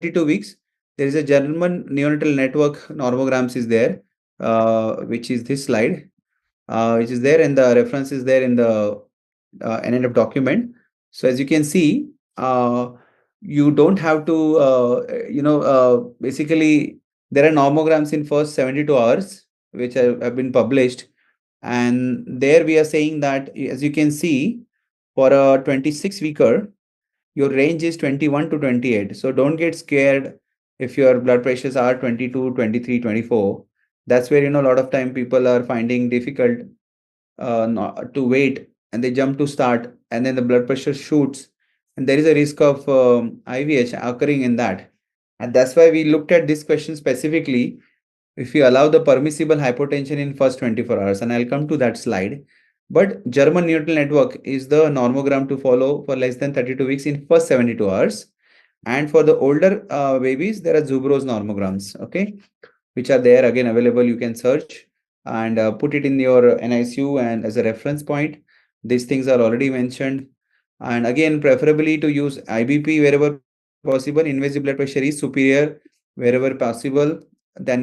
32 weeks, there is a German neonatal network normograms is there, which is this slide, which is there, and the reference is there in the NNF document. So as you can see, you don't have to, basically there are normograms in first 72 hours, which have been published. And there we are saying that, as you can see, for a 26 weeker, your range is 21 to 28. So don't get scared if your blood pressures are 22, 23, 24. That's where, a lot of time people are finding difficult not, to wait, and they jump to start, and then the blood pressure shoots, and there is a risk of IVH occurring in that. And that's why we looked at this question specifically, if you allow the permissible hypotension in first 24 hours, and I'll come to that slide. But German neonatal network is the normogram to follow for less than 32 weeks in first 72 hours. And for the older babies, there are Zubro's normograms, okay, which are there again available. You can search and put it in your NICU and as a reference point. These things are already mentioned. And again, preferably to use IBP wherever possible. Invasive blood pressure is superior wherever possible than